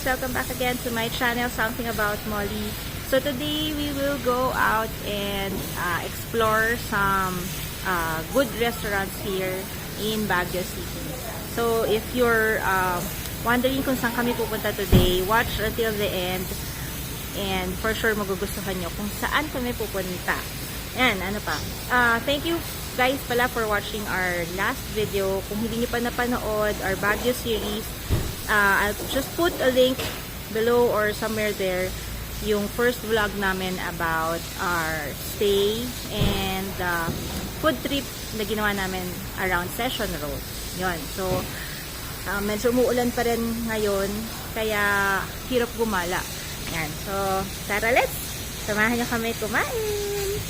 Welcome back again to my channel, Something About Molly. So today we will go out and explore some good restaurants here in Baguio City. So if you're wondering kung saan kami pupunta today, watch until the end and for sure magugustuhan nyo kung saan kami pupunta. Yan, ano pa. Thank you guys pala for watching our last video. Kung hindi nyo pa napanood our Baguio series, I'll just put a link below or somewhere there yung first vlog namin about our stay and food trip na ginawa namin around Session Road. Yun. So, medyo umuulan pa rin ngayon kaya hirap gumala. Yan. So, tara, let's samahan nyo kami kumain!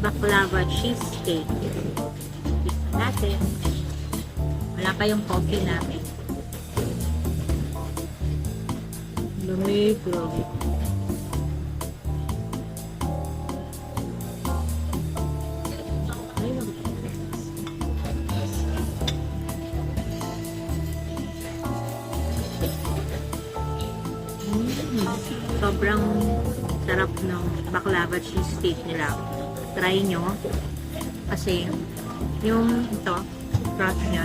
baklava cheesecake. Tignan natin. Wala pa yung coffee namin. Lamig, grabe. Sobrang sarap ng baklava cheesecake nila. Try nyo. Kasi yung ito, crust niya.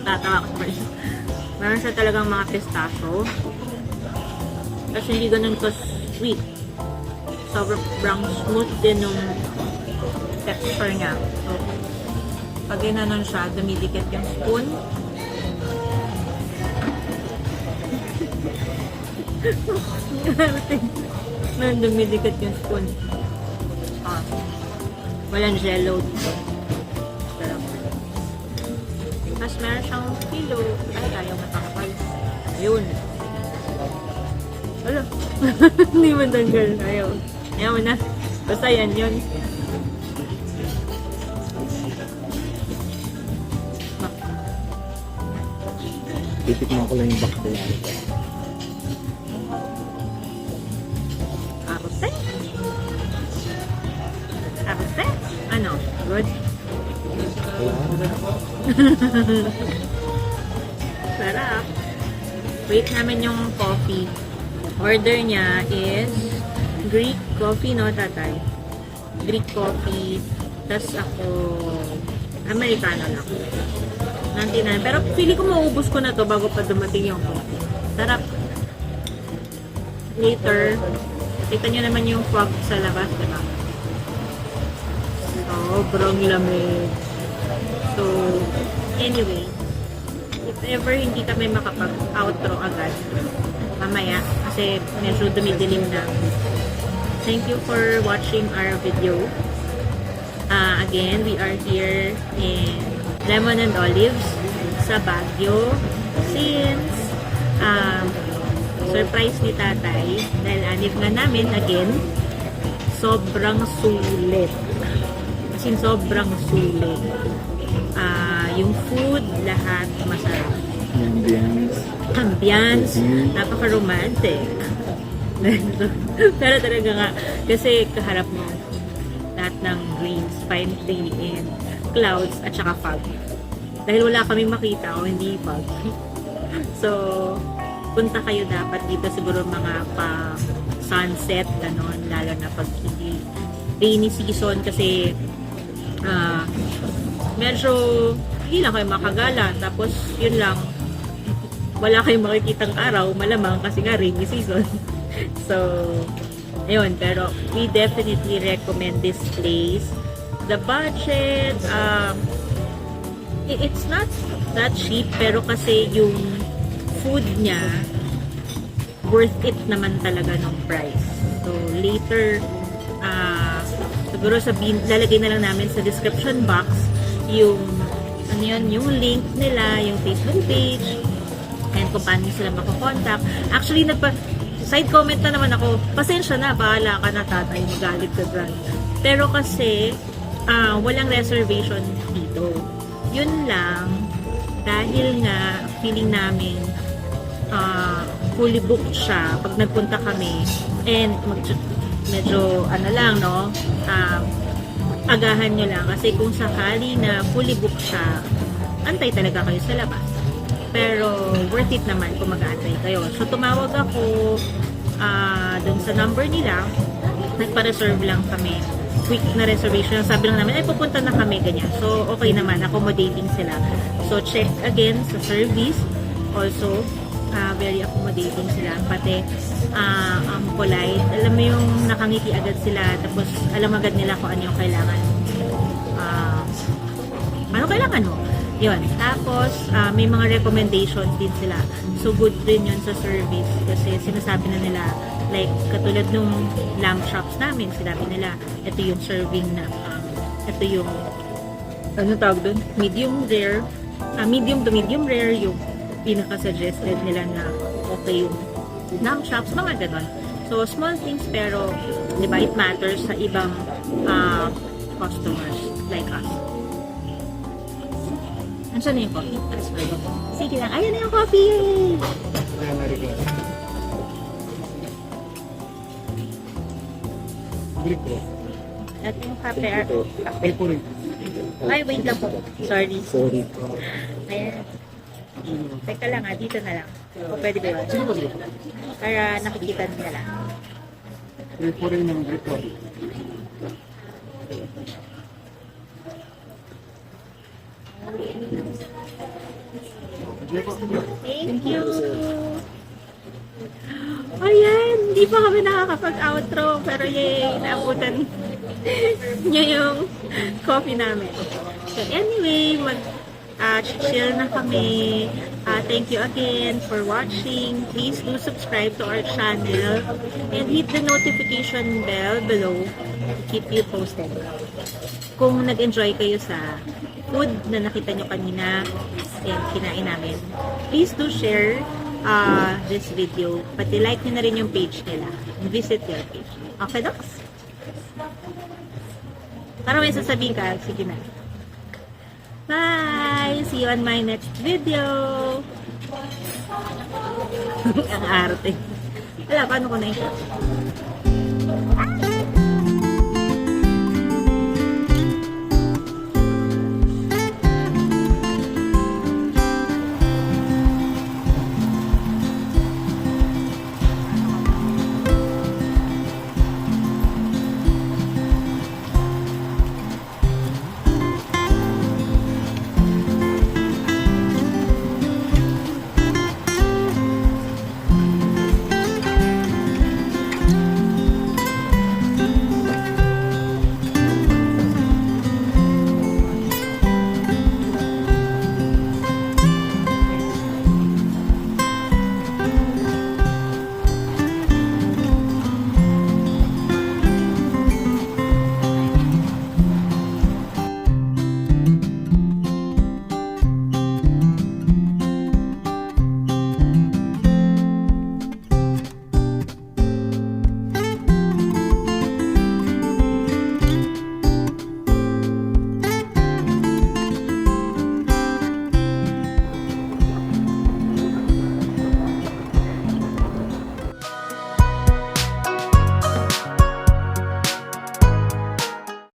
Tatawa ko pa rin. Meron siya talagang mga pistachio. Kasi hindi ganun ka-sweet. Sobrang smooth din yung texture niya. So, pag ginanon siya, dumidikit yung spoon. Dumidikit yung spoon. Walang jello dito. Sarap. Tapos meron siyang kilo. Ay, ayaw matakapal. Ayun. Wala. Hindi mo tanggal. Ayaw. Ayaw mo na. Basta yan yun. Titikman ko lang yung bakte. Arte? Arte? Ano? Good? Sarap. Wait namin yung coffee. Order niya is Greek coffee, no, tatay? Greek coffee. Tapos ako, Americano lang. Nanti na. Pero pili ko maubos ko na to bago pa dumating yung coffee. Sarap. Later, kita nyo naman yung fog sa labas, diba? Sobrang lamig. So, anyway, if ever hindi kami makapag-outro agad, mamaya, kasi medyo dumidilim na. Thank you for watching our video. Again, we are here in Lemon and Olives sa Baguio since surprise ni tatay dahil anif nga namin again, sobrang sulit. As in, sobrang sulit. Yung food, lahat masarap. Ambience, napaka-romantic. Pero talaga nga, kasi kaharap mo lahat ng greens, pine tree, and clouds, at saka fog. Dahil wala kaming makita o hindi fog. So, punta kayo dapat dito siguro mga pa sunset, ganon, lalo na pag hindi rainy season kasi medyo hindi lang kayo makagala, tapos yun lang, wala kayong makikitang araw, malamang kasi nga rainy season. So, ayun, pero we definitely recommend this place. The budget, it's not that cheap, pero kasi yung food niya, worth it naman talaga ng price. So, later, siguro lalagay na lang namin sa description box yung, ano yun, yung link nila, yung Facebook page, and kung paano sila makakontakt. Actually, side comment na naman ako, pasensya na, bahala ka na tatay, magalit ka dyan. Pero kasi, walang reservation dito. Yun lang, dahil nga, feeling namin, fully booked siya pag nagpunta kami, and medyo, ano lang, no, agahan nyo lang. Kasi kung sakali na fully booked siya, antay talaga kayo sa labas. Pero, worth it naman kung mag-aantay kayo. So, tumawag ako dun sa number nila. Nagpa-reserve lang kami. Quick na reservation. Sabi lang namin, ay, pupunta na kami, ganyan. So, okay naman. Accommodating sila. So, check again sa service. Also, very accommodating sila. Pati, polite. Alam mo yung nakangiti agad sila. Tapos, alam agad nila kung ano yung kailangan. Ano kailangan mo? Yun. Tapos, may mga recommendations din sila. So, good din yun sa service. Kasi sinasabi na nila, like, katulad nung lamb chops namin, sinabi nila, ito yung serving na, ito yung, ano tawag dun? Medium rare. Medium to medium rare, yung pinaka-suggested nila na okay yung Nam shops, mga ganon. So, small things pero, di ba, it matters sa ibang customers like us. Andiyan na yung coffee? Sige lang. Ayan na yung coffee! Yay! Kaya na-regalo. Break po. At yung kape. Ay po rin. Ay, wait lang po. Sorry. Sorry po. Ayan. Teka lang dito na lang. O pwede ba yun? Sige po, sige. Para nakikita nila lang. Break po rin ng break po. Sige po. Thank you! Ayan! Hindi pa kami nakakapag-outro. Pero yay! Naabutan niya yung coffee namin. So anyway, chill na kami. Thank you again for watching. Please do subscribe to our channel and hit the notification bell below to keep you posted. Kung nag-enjoy kayo sa food na nakita nyo kanina and kinain namin, please do share this video. Pati like nyo na rin yung page nila. Visit their page. Okay, Docs? Para may sasabihin ka, sige na. Bye! See you on my next video! Ang arte. Wala, paano ko na ito?